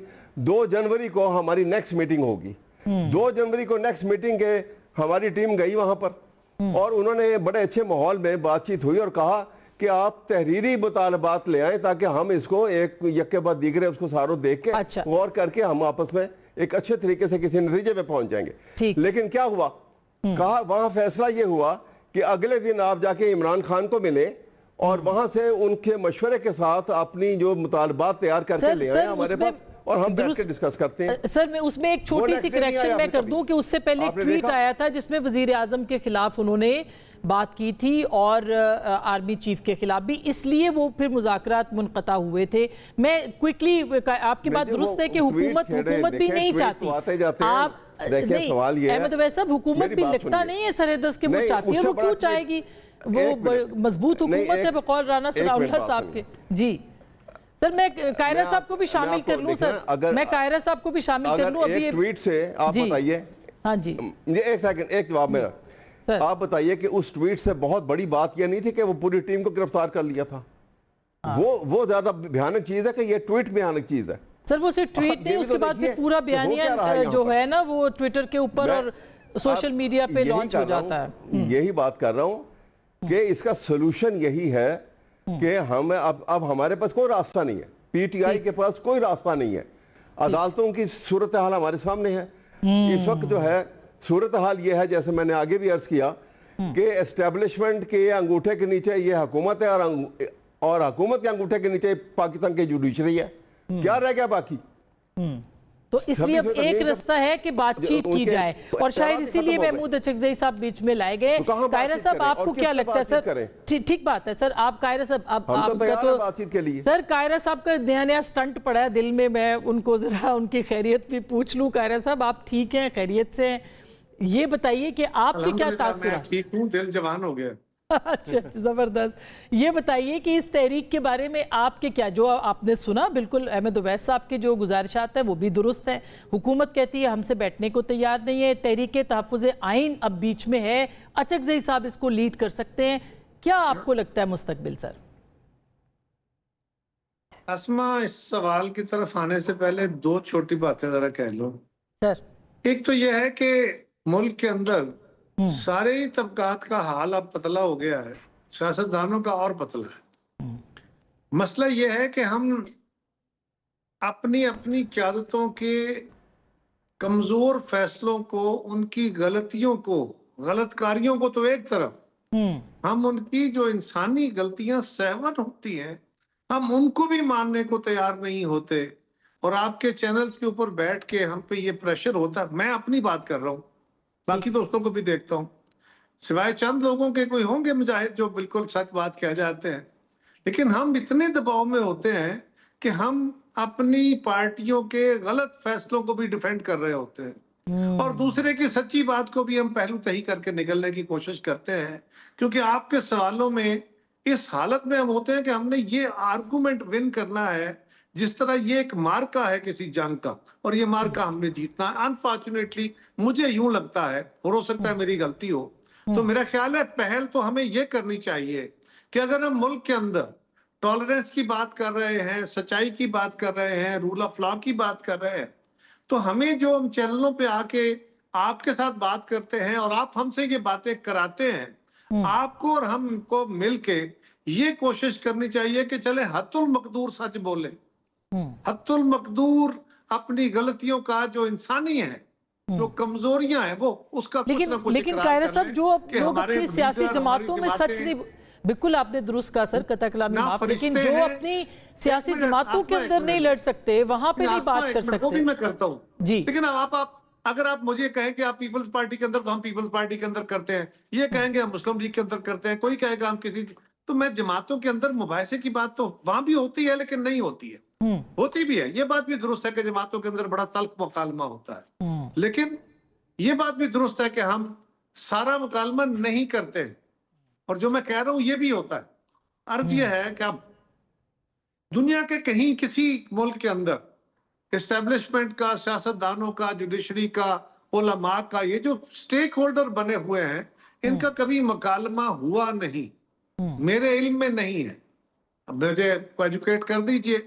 2 جنوری کو ہماری نیکسٹ میٹنگ ہوگی. 2 جنوری کو نیکسٹ میٹنگ کے ہماری ٹیم گئی وہاں پر اور انہوں نے بڑے اچھے ماحول میں بات چیت ہوئی اور کہا کہ آپ تحریری مطالبات لے آئیں تاکہ ہم اس کو ایک یک بعد دیگرے اس کو ساروں دیکھ کے غور کر کے ہم آپس میں ایک اچھے طریقے سے کسی نتیجے پہ پہنچ جائیں گے. لیکن کیا ہوا؟ کہا وہاں فیصلہ یہ ہوا کہ اگلے دن آپ جا کے عمران خان کو ملے اور وہاں سے ان کے مشورے کے ساتھ اپنی جو مطالبات تیار کر کے لے آئے ہمارے پاس اور ہم بیٹھ کے ڈسکس کرتے ہیں. سر میں اس میں ایک چھوٹی سی کریکشن میں کر دوں کہ اس سے پہلے ایک ٹویٹ آیا تھا جس میں وزیر اعظم کے خلاف انہوں نے بات کی تھی اور آرمی چیف کے خلاف بھی، اس لیے وہ پھر مذاکرات منقطع ہوئے تھے. میں کوئکلی آپ کی بات درست ہے کہ حکومت بھی نہیں چاہتی. آپ نہیں احمد اویس صاحب، حکومت بھی لگتا نہیں ہے سرحدست کے وہ چاہتی ہے. وہ کیوں چاہے گی؟ وہ مضبوط حکومت ہے بقول رانا ثناء اللہ صاحب کے. جی سر میں قاہرہ صاحب کو بھی شامل کر لوں. سر میں قاہرہ صاحب کو بھی شامل کر لوں. ابھی ٹویٹ سے آپ بتائیے. ہاں جی ایک سیکنڈ، ایک جواب میرا. آپ بتائیے کہ اس ٹویٹ سے بہت بڑی بات یہ نہیں تھی کہ وہ پوری ٹیم کو گرفتار کر لیا تھا. وہ زیادہ بھیانک چیز ہے کہ یہ ٹویٹ بھیانک چیز ہے. سر وہ صرف ٹویٹ نہیں، اس کے بعد پھر پورا بیانیہ جو ہے نا وہ ٹویٹر کے اوپر اور سوشل میڈیا پہ لانچ ہو جاتا ہے. یہی بات کر رہا ہوں کہ اس کا سلوشن یہی ہے کہ ہمیں اب ہمارے پاس کوئی راستہ نہیں ہے. پی ٹی آئی کے پاس کوئی راستہ نہیں ہے. عدالتوں کی صورتحال ہمارے سامنے ہے اس وقت. جو ہے صورتحال یہ ہے جیسے میں نے آگے بھی عرض کیا کہ اسٹیبلشمنٹ کے انگوٹھے کے نیچے یہ حکومت ہے اور حکومت کے انگوٹھے کے نیچے پاکستان کی جوڈیشری ہے. کیا رہ گیا باقی؟ تو اس لیے اب ایک رستہ ہے کہ بات چیت کی جائے اور شاید اسی لیے محمود اچکزئی صاحب بیچ میں لائے گئے. قاہرہ صاحب آپ کو کیا لگتا ہے سر؟ ٹھیک بات ہے سر. آپ قاہرہ صاحب آپ کا تو سر قاہرہ صاحب کا نیا سٹنٹ پڑا ہے دل میں ان کو ذرا ان کی خیریت بھی پوچھ لوں. قاہرہ صاحب آپ ٹھیک ہیں، خیریت سے ہیں؟ یہ بتائیے کہ آپ کے کیا تاثر ہے؟ ٹھیک ہوں، دل جوان ہو گیا. اچھا زبردست. یہ بتائیے کہ اس تحریک کے بارے میں آپ کے کیا، جو آپ نے سنا بالکل احمد اویس صاحب کے جو گزارشات ہیں وہ بھی درست ہیں. حکومت کہتی ہے ہم سے بیٹھنے کو تیار نہیں ہے، تحریک تحفظ آئین اب بیچ میں ہے، اچکزئی صاحب اس کو لیڈ کر سکتے ہیں. کیا آپ کو لگتا ہے مستقبل سر؟ اسما، اس سوال کی طرف آنے سے پہلے دو چھوٹی باتیں ذرا کہہ لو. سر ایک تو یہ ہے کہ ملک کے اندر سارے ہی طبقات کا حال اب پتلا ہو گیا ہے، سیاستدانوں کا اور پتلا ہے. مسئلہ یہ ہے کہ ہم اپنی قیادتوں کے کمزور فیصلوں کو، ان کی غلطیوں کو، غلط کاریوں کو تو ایک طرف، ہم ان کی جو انسانی غلطیاں سہون ہوتی ہیں ہم ان کو بھی ماننے کو تیار نہیں ہوتے. اور آپ کے چینلز کے اوپر بیٹھ کے ہم پہ یہ پریشر ہوتا ہے. میں اپنی بات کر رہا ہوں، باقی دوستوں کو بھی دیکھتا ہوں، سوائے چند لوگوں کے کوئی ہوں گے مجاہد جو بالکل سچ بات کہہ جاتے ہیں، لیکن ہم اتنے دباؤ میں ہوتے ہیں کہ ہم اپنی پارٹیوں کے غلط فیصلوں کو بھی ڈیفینڈ کر رہے ہوتے ہیں اور دوسرے کی سچی بات کو بھی ہم پہلو تہی کر کے نکلنے کی کوشش کرتے ہیں. کیونکہ آپ کے سوالوں میں اس حالت میں ہم ہوتے ہیں کہ ہم نے یہ آرگومنٹ ون کرنا ہے جس طرح یہ ایک مارکا ہے کسی جنگ کا، اور یہ مارکا ہم نے جیتنا ہے. انفارچونیٹلی مجھے یوں لگتا ہے، اور ہو سکتا ہے میری غلطی ہو، تو میرا خیال ہے پہل تو ہمیں یہ کرنی چاہیے کہ اگر ہم ملک کے اندر ٹالرنس کی بات کر رہے ہیں، سچائی کی بات کر رہے ہیں، رول آف لا کی بات کر رہے ہیں، تو ہمیں جو ہم چینلوں پہ آ کے آپ کے ساتھ بات کرتے ہیں اور آپ ہم سے یہ باتیں کراتے ہیں، آپ کو اور ہم کو مل کے یہ کوشش کرنی چاہیے کہ چلے حد المقدور سچ بولے. حد المقدور اپنی غلطیوں کا جو انسانی ہے، جو کمزوریاں ہیں، وہ اس کا کچھ نہ کچھ لیکن قاہرہ صاحب جو لوگ اپنی سیاسی جماعتوں میں سچ نہیں، بالکل آپ نے درست کہا سر، قطع کلامی معاف، لیکن جو اپنی سیاسی جماعتوں کے اندر نہیں لڑ سکتے وہاں پہ نہیں بات کر سکتے. وہ بھی میں کرتا ہوں جی، لیکن اگر آپ مجھے کہیں کہ آپ پیپلز پارٹی کے اندر، تو ہم پیپلز پارٹی کے اندر کرتے ہیں. یہ کہیں گے ہم مسلم لیگ کے اندر کرتے ہیں، کوئی کہے گا ہم کسی، تو میں جماعتوں کے اندر مباحثے کی بات تو وہاں بھی ہوتی ہے لیکن نہیں ہوتی ہے. ہوتی بھی ہے، یہ بات بھی درست ہے کہ جماعتوں کے اندر بڑا تلخ مکالمہ ہوتا ہے، لیکن یہ بات بھی درست ہے کہ ہم سارا مکالمہ نہیں کرتے. اور جو میں کہہ رہا ہوں یہ بھی ہوتا ہے. عرض یہ ہے کہ اب دنیا کے کہیں کسی ملک کے اندر اسٹیبلشمنٹ کا، سیاستدانوں کا، جوڈیشری کا، علماء کا، یہ جو سٹیک ہولڈر بنے ہوئے ہیں، ان کا کبھی مکالمہ ہوا نہیں، میرے علم میں نہیں ہے. اب مجھے ایجوکیٹ کر دیجئے.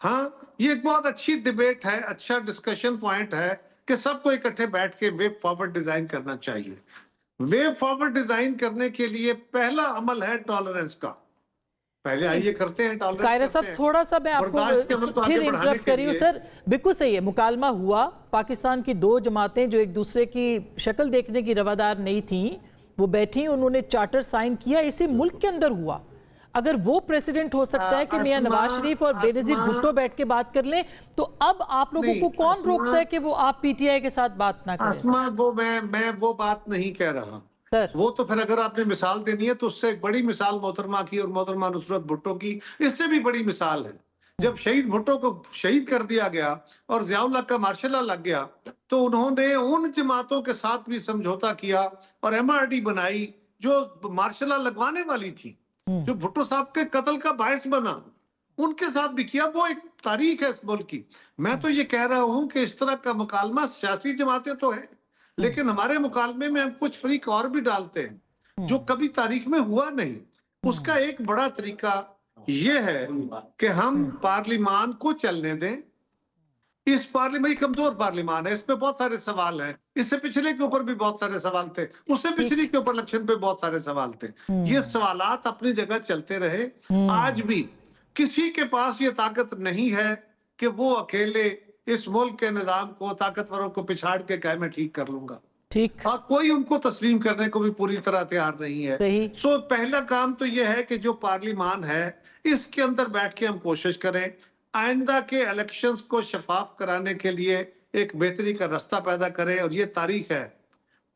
ہاں، یہ ایک بہت اچھی ڈیبیٹ ہے، اچھا ڈسکشن پوائنٹ ہے کہ سب کو اکٹھے بیٹھ کے وے فارورڈ ڈیزائن کرنا چاہیے. وے فارورڈ ڈیزائن کرنے کے لیے پہلا عمل ہے ٹالرنس کا. پہلے آئیے کرتے ہیں ٹالرنس. قاہرہ صاحب تھوڑا سا میں آپ کو پھر انٹرپٹ کری ہوں. سر بالکل صحیح ہے، مکالمہ ہوا. پاکستان کی دو جماعتیں جو ایک دوسرے کی شکل دیکھنے کی روادار نہیں تھیں، وہ بیٹھی، انہوں نے چارٹر سائن کیا. اسی ملک کے اندر ہوا. اگر وہ پریسیڈنٹ ہو سکتا ہے کہ میاں نواز شریف اور بے نظیر بھٹو بیٹھ کے بات کر لیں، تو اب آپ لوگوں کو کون روکتا ہے کہ وہ آپ پی ٹی آئی کے ساتھ بات نہ کریں؟ اسما، میں وہ بات نہیں کہہ رہا. وہ تو پھر اگر آپ نے مثال دینی ہے تو اس سے ایک بڑی مثال محترمہ کی اور محترمہ نصرت بھٹو کی اس سے بھی بڑی مثال ہے. جب شہید بھٹو کو شہید کر دیا گیا اور ضیاء اللہ کا مارشل لا لگ گیا، تو انہوں نے ان جماعتوں کے ساتھ بھی سمجھوتا کیا اور ایم آر ڈی بنائی جو مارشل لا لگوانے والی تھی، جو بھٹو صاحب کے قتل کا باعث بنا، ان کے ساتھ بھی کیا. وہ ایک تاریخ ہے اس ملک کی. میں تو یہ کہہ رہا ہوں کہ اس طرح کا مکالمہ، سیاسی جماعتیں تو ہیں لیکن ہمارے مکالمے میں ہم کچھ فریق اور بھی ڈالتے ہیں جو کبھی تاریخ میں ہوا نہیں. اس کا ایک بڑا طریقہ یہ ہے کہ ہم پارلیمان کو چلنے دیں. اس پارلیمان کمزور پارلیمان ہے، اس پہ بہت سارے سوال ہیں. اس سے پچھلے کے اوپر بھی بہت سارے سوال تھے، اس سے پچھلی کے اوپر الیکشن پہ بہت سارے سوال تھے. یہ سوالات اپنی جگہ چلتے رہے. آج بھی کسی کے پاس یہ طاقت نہیں ہے کہ وہ اکیلے اس ملک کے نظام کو، طاقتوروں کو پچھاڑ کے کہے میں ٹھیک کر لوں گا. اور کوئی ان کو تسلیم کرنے کو بھی پوری طرح تیار نہیں ہے. سو پہلا کام تو یہ ہے کہ جو پارلیمان ہے اس کے اندر بیٹھ کے ہم کوشش کریں آئندہ کے الیکشنز کو شفاف کرانے کے لیے ایک بہتری کا رستہ پیدا کریں. اور یہ تاریخ ہے.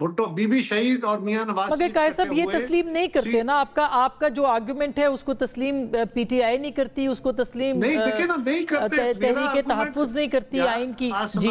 بھٹو بی بی شہید اور میاں نواز مگر قائد صاحب یہ تسلیم نہیں کرتے نا. آپ کا جو آرگومنٹ ہے اس کو تسلیم پی ٹی آئی نہیں کرتی، اس کو تسلیم نہیں کرتے، تحریک تحفظ نہیں کرتی آئین کی. جی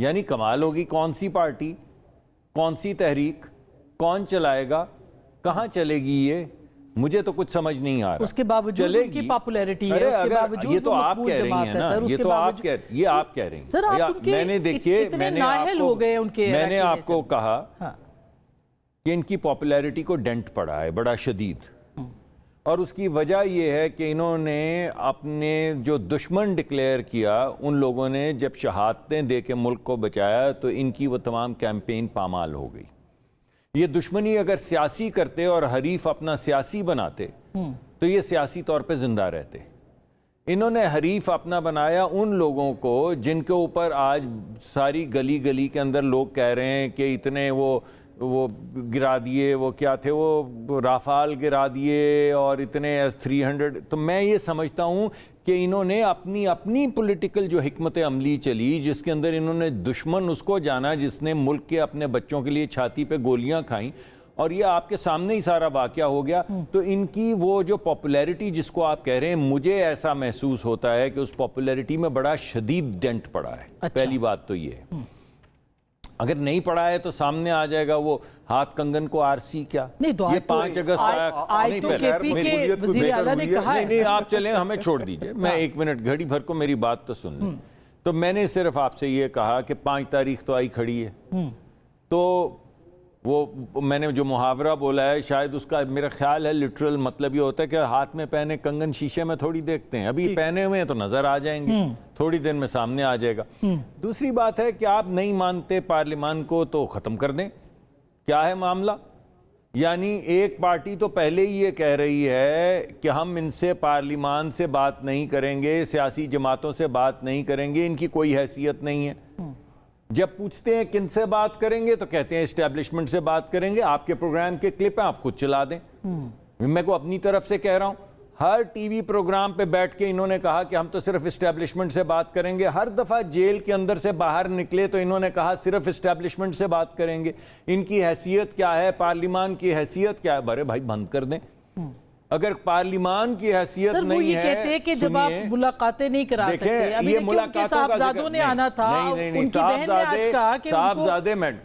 یعنی کمال ہوگی، کون سی پارٹی، کون سی تحریک، کون چلائے گا، کہاں چلے گی، یہ مجھے تو کچھ سمجھ نہیں آ رہا. اس کے باوجود ان کی پاپولیرٹی ہے، اس کے باوجود یہ تو آپ کہہ رہی ہیں نا، یہ تو آپ کہہ رہی ہیں. سر آپ ان کے میں نے دیکھیے اتنے نااہل ہو گئے ان کے، میں نے آپ کو کہا کہ ان کی پاپولیرٹی کو ڈنٹ پڑا ہے بڑا شدید، اور اس کی وجہ یہ ہے کہ انہوں نے اپنے جو دشمن ڈکلیئر کیا، ان لوگوں نے جب شہادتیں دے کے ملک کو بچایا تو ان کی وہ تمام کیمپین پامال ہو گئی. یہ دشمنی اگر سیاسی کرتے اور حریف اپنا سیاسی بناتے تو یہ سیاسی طور پہ زندہ رہتے. انہوں نے حریف اپنا بنایا ان لوگوں کو جن کے اوپر آج ساری گلی گلی کے اندر لوگ کہہ رہے ہیں کہ اتنے وہ گرا دیے، وہ کیا تھے، وہ رافال گرا دیے اور اتنے S-300. تو میں یہ سمجھتا ہوں کہ انہوں نے اپنی پولیٹیکل جو حکمت عملی چلی، جس کے اندر انہوں نے دشمن اس کو جانا جس نے ملک کے اپنے بچوں کے لیے چھاتی پہ گولیاں کھائیں، اور یہ آپ کے سامنے ہی سارا واقعہ ہو گیا. تو ان کی وہ جو پاپولیرٹی جس کو آپ کہہ رہے ہیں، مجھے ایسا محسوس ہوتا ہے کہ اس پاپولیرٹی میں بڑا شدید ڈنٹ پڑا ہے. پہلی بات تو یہ ہے. اگر نہیں پڑھا ہے تو سامنے آ جائے گا وہ ہاتھ کنگن کو RC کیا، یہ 5 اگست نہیں، آپ چلیں ہمیں چھوڑ دیجئے، میں 1 منٹ گھڑی بھر کو میری بات تو سن لیں. تو میں نے صرف آپ سے یہ کہا کہ 5 تاریخ تو آئی کھڑی ہے، تو وہ میں نے جو محاورہ بولا ہے شاید اس کا میرا خیال ہے لٹرل مطلب یہ ہوتا ہے کہ ہاتھ میں پہنے کنگن شیشے میں تھوڑی دیکھتے ہیں، ابھی پہنے ہوئے ہیں تو نظر آ جائیں گے، تھوڑی دن میں سامنے آ جائے گا. دوسری بات ہے کہ آپ نہیں مانتے پارلیمان کو تو ختم کر دیں. کیا ہے معاملہ؟ یعنی ایک پارٹی تو پہلے ہی یہ کہہ رہی ہے کہ ہم ان سے پارلیمان سے بات نہیں کریں گے، سیاسی جماعتوں سے بات نہیں کریں گے، ان کی کوئی حیثیت نہیں ہے. جب پوچھتے ہیں کن سے بات کریں گے تو کہتے ہیں اسٹیبلشمنٹ سے بات کریں گے. آپ کے پروگرام کے کلپ ہیں، آپ خود چلا دیں. میں کو اپنی طرف سے کہہ رہا ہوں، ہر ٹی وی پروگرام پہ بیٹھ کے انہوں نے کہا کہ ہم تو صرف اسٹیبلشمنٹ سے بات کریں گے. ہر دفعہ جیل کے اندر سے باہر نکلے تو انہوں نے کہا صرف اسٹیبلشمنٹ سے بات کریں گے. ان کی حیثیت کیا ہے، پارلیمان کی حیثیت کیا ہے؟ برے بھائی بند کر دیں. اگر پارلیمان کی حیثیت نہیں ہے، سر وہ یہ کہتے ہیں کہ جب آپ ملاقاتیں نہیں کرا سکتے، ابھی دیکھیں ان کے صاحبزادوں نے آنا تھا، ان کی بہن نے آج کہا کہ ان کو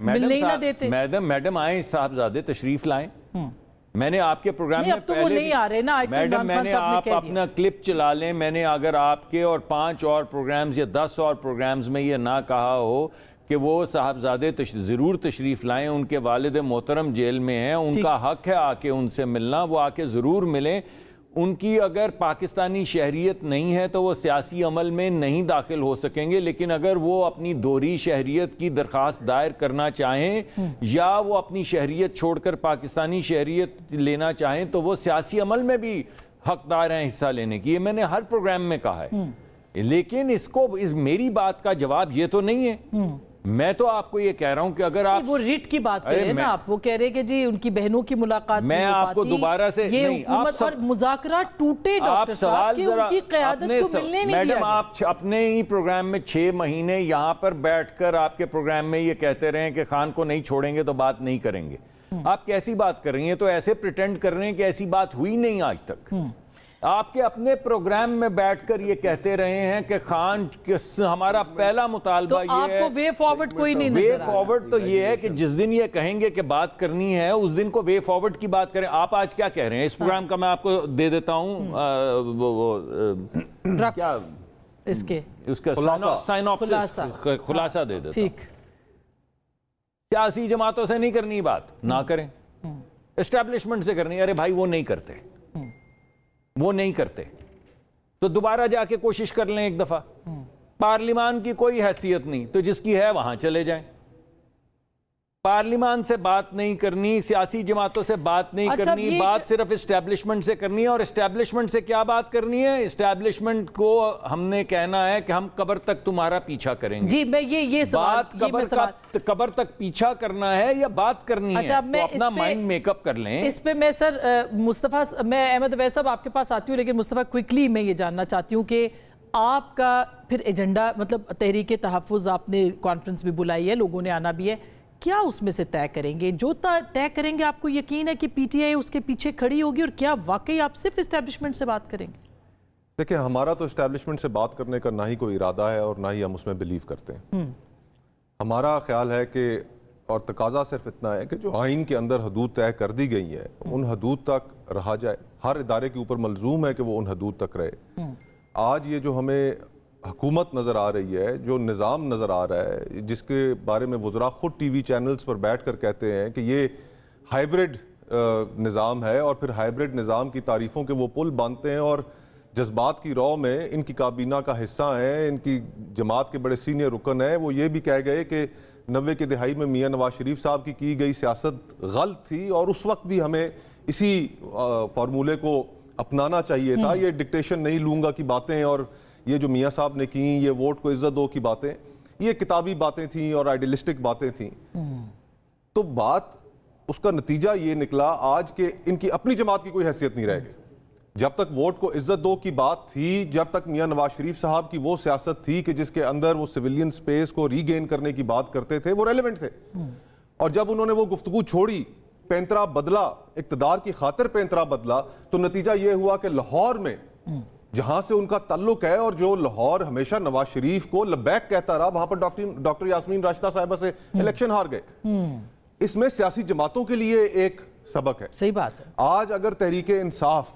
ملنے ہی نہ دیتے. میڈم آئیں، صاحبزادے تشریف لائیں. میں نے آپ کے پروگرام میں پہلے میڈم میں نے آپ اپنا کلپ چلا لیں، میں نے اگر آپ کے اور 5 اور پروگرامز یا 10 اور پروگرامز میں یہ نہ کہا ہو کہ وہ صاحبزادے ضرور تشریف لائیں، ان کے والد محترم جیل میں ہیں، ان کا حق ہے آ کے ان سے ملنا، وہ آ کے ضرور ملیں. ان کی اگر پاکستانی شہریت نہیں ہے تو وہ سیاسی عمل میں نہیں داخل ہو سکیں گے، لیکن اگر وہ اپنی دوہری شہریت کی درخواست دائر کرنا چاہیں یا وہ اپنی شہریت چھوڑ کر پاکستانی شہریت لینا چاہیں تو وہ سیاسی عمل میں بھی حقدار ہیں حصہ لینے کی. یہ میں نے ہر پروگرام میں کہا ہے. لیکن میری بات کا جواب یہ تو نہیں ہے. میں تو آپ کو یہ کہہ رہا ہوں کہ اگر آپ وہ ریٹ کی بات کر رہے ہیں نا، آپ وہ کہہ رہے کہ جی ان کی بہنوں کی ملاقات میں آپ کو دوبارہ سے یہ حکومت اور مذاکرات ٹوٹے ڈاکٹر صاحب کہ ان کی قیادت کو ملنے نہیں دیا. میڈم آپ اپنے ہی پروگرام میں 6 مہینے یہاں پر بیٹھ کر آپ کے پروگرام میں یہ کہتے رہے ہیں کہ خان کو نہیں چھوڑیں گے تو بات نہیں کریں گے. آپ کیسی بات کر رہی ہیں؟ تو ایسے پریٹینڈ کر رہے ہیں کہ ایسی بات ہوئی نہیں آج تک. آپ کے اپنے پروگرام میں بیٹھ کر یہ کہتے رہے ہیں کہ خان ہمارا پہلا مطالبہ یہ ہے. آپ کو وے فارورڈ کوئی نہیں نظر آ رہا. وے فارورڈ تو یہ ہے کہ جس دن یہ کہیں گے کہ بات کرنی ہے اس دن کو وے فارورڈ کی بات کریں. آپ آج کیا کہہ رہے ہیں؟ اس پروگرام کا میں آپ کو دے دیتا ہوں اس کا خلاصہ دے دیتا ہوں. سیاسی جماعتوں سے نہیں کرنی بات، نہ کریں. اسٹیبلشمنٹ سے کرنی، ارے بھائی وہ نہیں کرتے، وہ نہیں کرتے تو دوبارہ جا کے کوشش کر لیں ایک دفعہ. پارلیمان کی کوئی حیثیت نہیں تو جس کی ہے وہاں چلے جائیں. پارلیمان سے بات نہیں کرنی، سیاسی جماعتوں سے بات نہیں کرنی، بات صرف اسٹیبلشمنٹ سے کرنی ہے. اور اسٹیبلشمنٹ سے کیا بات کرنی ہے؟ اسٹیبلشمنٹ کو ہم نے کہنا ہے کہ ہم قبر تک تمہارا پیچھا کریں گے. جی میں یہ بات قبر تک پیچھا کرنا ہے یا بات کرنی ہے؟ تو اپنا مائنڈ میک اپ کر لیں. اس پہ میں سر مصطفیٰ، میں احمد اویس صاحب آپ کے پاس آتی ہوں، لیکن مصطفیٰ کوئکلی میں یہ جاننا چاہتی ہوں کہ آپ کا پھر ایجنڈا، مطلب تحریک تحفظ آپ نے کانفرنس بھی بلائی ہے، لوگوں نے آنا بھی ہے، کیا اس میں سے طے کریں گے؟ جو طے کریں گے آپ کو یقین ہے کہ پی ٹی آئی اس کے پیچھے کھڑی ہوگی؟ اور کیا واقعی آپ صرف اسٹیبلشمنٹ سے بات کریں گے؟ دیکھیں ہمارا تو اسٹیبلشمنٹ سے بات کرنے کا نہ ہی کوئی ارادہ ہے اور نہ ہی ہم اس میں بلیو کرتے ہیں. ہمارا خیال ہے کہ اور تقاضا صرف اتنا ہے کہ جو آئین کے اندر حدود طے کر دی گئی ہیں ان حدود تک رہا جائے. ہر ادارے کے اوپر ملزوم ہے کہ وہ ان حدود تک رہے. آج یہ جو ہمیں حکومت نظر آ رہی ہے, جو نظام نظر آ رہا ہے, جس کے بارے میں وزراء خود ٹی وی چینلز پر بیٹھ کر کہتے ہیں کہ یہ ہائیبرڈ نظام ہے, اور پھر ہائیبرڈ نظام کی تعریفوں کے وہ پل باندھتے ہیں اور جذبات کی رو میں ان کی کابینہ کا حصہ ہیں, ان کی جماعت کے بڑے سینئر رکن ہیں, وہ یہ بھی کہہ گئے کہ 90 کی دہائی میں میاں نواز شریف صاحب کی گئی سیاست غلط تھی اور اس وقت بھی ہمیں اسی فارمولے کو اپنانا چاہیے تھا. یہ ڈکٹیشن نہیں لوں گا کی باتیں اور یہ جو میاں صاحب نے کی یہ ووٹ کو عزت دو کی باتیں, یہ کتابی باتیں تھیں اور آئیڈیلسٹک باتیں تھیں. تو بات اس کا نتیجہ یہ نکلا آج کہ ان کی اپنی جماعت کی کوئی حیثیت نہیں رہ گئی. جب تک ووٹ کو عزت دو کی بات تھی, جب تک میاں نواز شریف صاحب کی وہ سیاست تھی کہ جس کے اندر وہ سویلین سپیس کو ری گین کرنے کی بات کرتے تھے, وہ ریلیونٹ تھے. اور جب انہوں نے وہ گفتگو چھوڑی, پینترا بدلا, اقتدار کی خاطر پینترا بدلا, تو نتیجہ یہ ہوا کہ لاہور میں جہاں سے ان کا تعلق ہے اور جو لاہور ہمیشہ نواز شریف کو لبیک کہتا رہا, وہاں پر ڈاکٹر یاسمین راشدہ صاحبہ سے الیکشن ہار گئے. اس میں سیاسی جماعتوں کے لیے ایک سبق ہے. صحیح بات ہے. آج اگر تحریک انصاف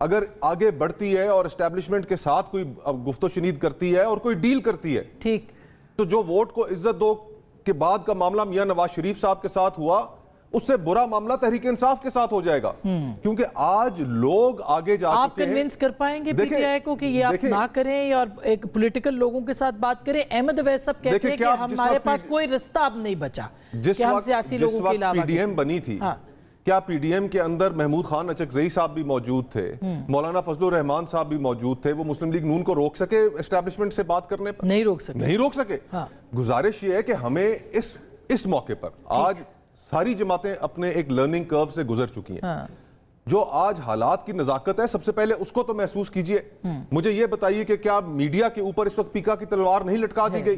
اگر آگے بڑھتی ہے اور اسٹیبلشمنٹ کے ساتھ کوئی گفت و شنید کرتی ہے اور کوئی ڈیل کرتی ہے, ٹھیک, تو جو ووٹ کو عزت دو کے بعد کا معاملہ میاں نواز شریف صاحب کے ساتھ ہوا, اس سے برا معاملہ تحریک انصاف کے ساتھ ہو جائے گا. کیونکہ آج لوگ آگے جا چکے ہیں. آپ کنونس کر پائیں گے پی ٹی آئی کو کہ یہ آپ نہ کریں اور ایک پولیٹیکل لوگوں کے ساتھ بات کریں؟ احمد اویس صاحب کہتے ہیں کہ ہمارے پاس کوئی رستہ اب نہیں بچا کہ ہم سیاسی لوگوں کے علاوہ. پی ڈی ایم بنی تھی, کیا پی ڈی ایم کے اندر محمود خان اچکزئی صاحب بھی موجود تھے, مولانا فضل الرحمان صاحب بھی موجود تھے, وہ مسلم لیگ نون کو روک سکے اسٹیبلشمنٹ سے بات کرنے پر؟ نہیں روک سکے. گزارش یہ ہے کہ ہمیں اس موقع پر آج ساری جماعتیں اپنے ایک لرننگ کرو سے گزر چکی ہیں. جو آج حالات کی نزاکت ہے, سب سے پہلے اس کو تو محسوس کیجئے. مجھے یہ بتائیے کہ کیا میڈیا کے اوپر اس وقت پیکا کی تلوار نہیں لٹکا دی گئی؟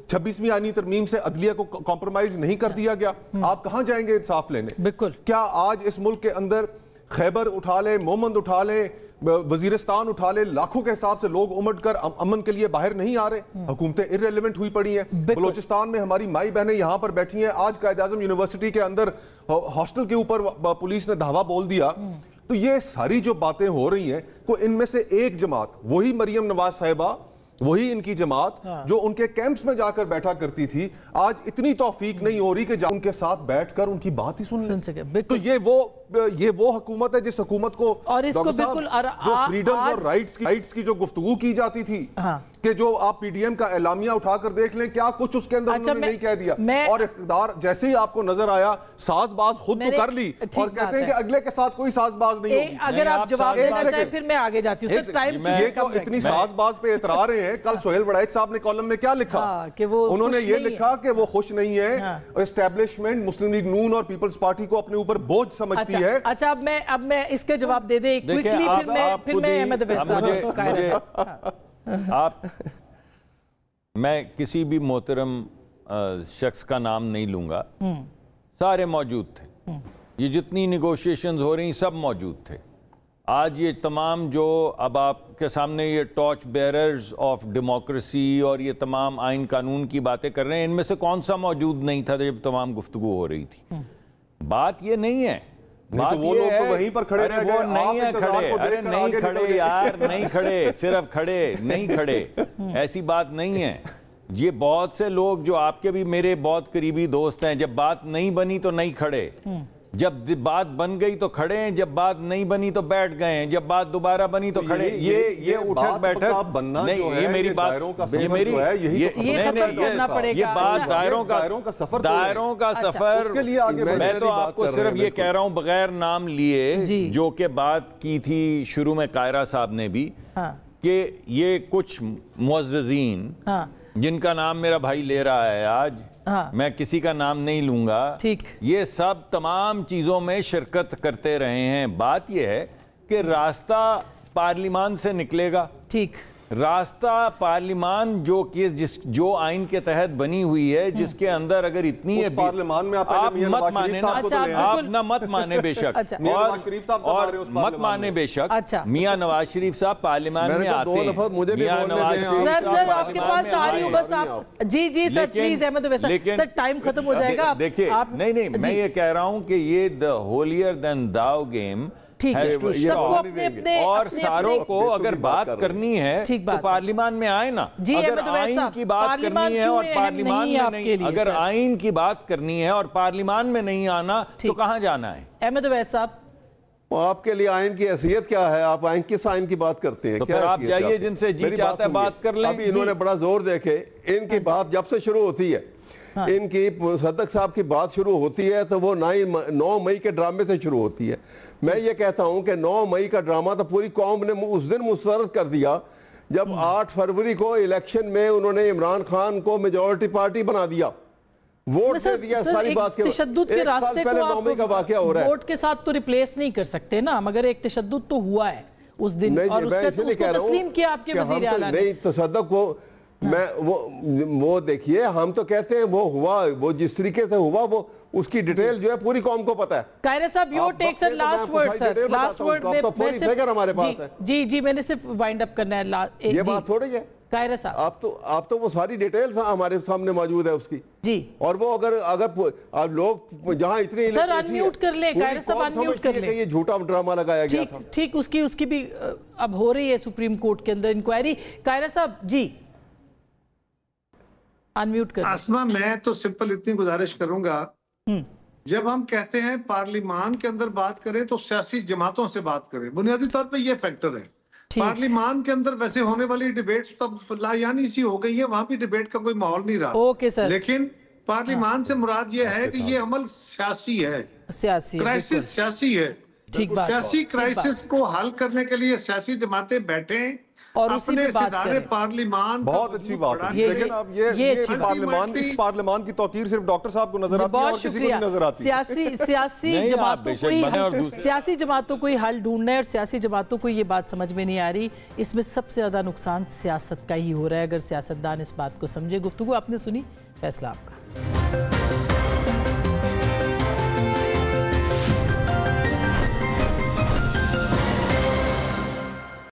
26ویں آئینی ترمیم سے عدلیہ کو کمپرومائز نہیں کر دیا گیا؟ آپ کہاں جائیں گے انصاف لینے؟ کیا آج اس ملک کے اندر خیبر اٹھا لیں, مومند اٹھا لیں, وزیرستان اٹھا لیں, لاکھوں کے حساب سے لوگ امٹ کر امن کے لیے باہر نہیں آ رہے؟ حکومتیں irrelevant ہوئی پڑی ہیں. بلوچستان میں ہماری مائی بہنیں یہاں پر بیٹھی ہیں, آج قائد اعظم یونیورسٹی کے اندر ہاسٹل کے اوپر پولیس نے دھاوا بول دیا. تو یہ ساری جو باتیں ہو رہی ہیں, کوئی ان میں سے ایک جماعت, وہی مریم نواز صاحبہ, وہی ان کی جماعت جو ان کے کیمپس میں جا کر بیٹھا کرتی تھی, آج اتنی توفیق نہیں ہو رہی کہ ان کے ساتھ بیٹھ کر ان کی بات ہی سن لیں. تو یہ وہ حکومت ہے جس حکومت کو جو فریڈمز اور رائٹس کی جو گفتگو کی جاتی تھی, کہ جو آپ پی ڈی ایم کا اعلامیہ اٹھا کر دیکھ لیں, کیا کچھ اس کے اندر انہوں نے نہیں کہہ دیا. اور اقتدار جیسے ہی آپ کو نظر آیا, ساز باز خود تو کر لی اور کہتے ہیں کہ اگلے کے ساتھ کوئی ساز باز نہیں ہوگی. اگر آپ جواب دینا چاہیں پھر میں آگے جاتی ہوں. یہ جو اتنی ساز باز پہ اترا رہے ہیں, کل سہیل وڑائچ صاحب نے کالم میں کیا لکھا؟ انہوں نے یہ لکھا کہ وہ خوش نہیں ہے, اسٹیبلشمنٹ مسلم لیگ نون اور پیپلز پارٹی کو اپنے اوپر بوجھ سمجھتی ہے. اچھا, اب میں اس کے جواب دے دیں کوئکلی, پھر میں احمد اویس صاحب. میں کسی بھی محترم شخص کا نام نہیں لوں گا, سارے موجود تھے. یہ جتنی نیگوشیشنز ہو رہی سب موجود تھے. آج یہ تمام جو اب آپ کے سامنے یہ ٹارچ بیررز آف ڈیموکریسی اور یہ تمام آئین قانون کی باتیں کر رہے ہیں, ان میں سے کون سا موجود نہیں تھا جب تمام گفتگو ہو رہی تھی؟ بات یہ نہیں ہے. بات یہ ہے وہیں پر کھڑے رہ گئے, نہیں ہے کھڑے, ارے نہیں کھڑے یار, نہیں کھڑے, صرف کھڑے نہیں کھڑے, ایسی بات نہیں ہے. یہ بہت سے لوگ جو آپ کے بھی میرے بہت قریبی دوست ہیں, جب بات نہیں بنی تو نہیں کھڑے, جب بات بن گئی تو کھڑے ہیں, جب بات نہیں بنی تو بیٹھ گئے ہیں, جب بات دوبارہ بنی تو کھڑے. یہ اٹھک بیٹھک نہیں, یہ میری بات, یہ میری یہ بات دائروں کا سفر. میں تو آپ کو صرف یہ کہہ رہا ہوں بغیر نام لیے, جو کہ بات کی تھی شروع میں قائرہ صاحب نے بھی, کہ یہ کچھ معززین جن کا نام میرا بھائی لے رہا ہے آج, میں کسی کا نام نہیں لوں گا, یہ سب تمام چیزوں میں شرکت کرتے رہے ہیں. بات یہ ہے کہ راستہ پارلیمان سے نکلے گا, راستہ پارلیمان جو آئین کے تحت بنی ہوئی ہے، جس کے اندر اگر اتنی ہے پارلیمان میں آپ مت مانے آپ نہ مت مانے بے شک، اور مت مانے بے شک، میاں نواز شریف صاحب پارلیمان میں آتے ہیں، میاں نواز شریف سر آپ کے پاس آ رہی ہوں بس آپ جی سر پلیز احمد اویس صاحب، سر ٹائم ختم ہو جائے گا. دیکھیں نہیں میں یہ کہہ رہا ہوں کہ یہ the holier than thou game has to stop. اور ساروں کو اگر بات کرنی ہے تو پارلیمان میں آئے نا. اگر آئین کی بات کرنی ہے اور پارلیمان میں نہیں، اگر آئین کی بات کرنی ہے اور پارلیمان میں نہیں آنا تو کہاں جانا ہے؟ احمد اویس صاحب آپ کے لیے آئین کی حیثیت کیا ہے؟ آپ آئین کس آئین کی بات کرتے ہیں؟ تو پھر آپ جائیے جن سے جی چاہتا ہے بات کر لیں. ابھی انہوں نے بڑا زور دیکھے، ان کی بات جب سے شروع ہوتی ہے، ان کی صدق صاحب کی بات شروع ہوتی ہے تو وہ 9 مئی کے ڈرامے سے شروع ہوتی ہے. میں یہ کہتا ہوں کہ 9 مئی کا ڈرامہ تو پوری قوم نے اس دن مسترد کر دیا جب 8 فروری کو الیکشن میں انہوں نے عمران خان کو میجورٹی پارٹی بنا دیا، ووٹ دے دیا. ساری بات کے تشدد کے راستے کو آپ ووٹ کے ساتھ تو ریپلیس نہیں کر سکتے نا، مگر ایک تشدد تو ہوا ہے اس دن اور اس کو تسلیم کیا آپ کے وزیر اعلیٰ نے. نہیں تصدق کو میں وہ دیکھیے، ہم تو کہتے ہیں وہ ہوا، وہ جس طریقے سے ہوا وہ اس کی ڈیٹیل جو ہے پوری قوم کو پتا ہے. قاہرہ صاحب your take sir, last word sir, last word ہمارے پاس ہے. جی میں نے صرف وائنڈ اپ کرنا ہے. یہ بات تھوڑی ہے قاہرہ صاحب، آپ تو وہ ساری ڈیٹیلز ہمارے سامنے موجود ہے اس کی. جی اور وہ اگر لوگ جہاں اتنی سر انمیوٹ کر لیں، قاہرہ صاحب انمیوٹ کر لیں. یہ جھوٹا ڈرامہ لگایا گیا تھا. ٹھیک اس کی بھی اب ہو رہی ہے سپریم کورٹ کے اندر انکوائری. قاہرہ صاحب جی انمیوٹ کر. آسما میں تو سمپل اتنی گزارش کروں گا، جب ہم کہتے ہیں پارلیمان کے اندر بات کریں تو سیاسی جماعتوں سے بات کریں، بنیادی طور پہ یہ فیکٹر ہے. پارلیمان کے اندر ویسے ہونے والی ڈیبیٹس تب لا یعنی سی ہو گئی ہے، وہاں بھی ڈیبیٹ کا کوئی ماحول نہیں رہا. لیکن پارلیمان سے مراد یہ ہے کہ یہ عمل سیاسی ہے، کرائسس سیاسی ہے. سیاسی کرائسس کو حل کرنے کے لیے سیاسی جماعتیں بیٹھیں اور اپنے ادارے پارلیمان. بہت اچھی بات ہے، لیکن اب یہ پارلیمان، اس پارلیمان کی توقیر صرف ڈاکٹر صاحب کو نظر آتی ہے اور کسی کو نہیں نظر آتی. سیاسی جماعتوں کو حل ڈھونڈنا ہے اور سیاسی جماعتوں کو یہ بات سمجھ میں نہیں آ رہی. اس میں سب سے زیادہ نقصان سیاست کا ہی ہو رہا ہے. اگر سیاستدان اس بات کو سمجھے. گفتگو آپ نے سنی، فیصلہ آپ کا.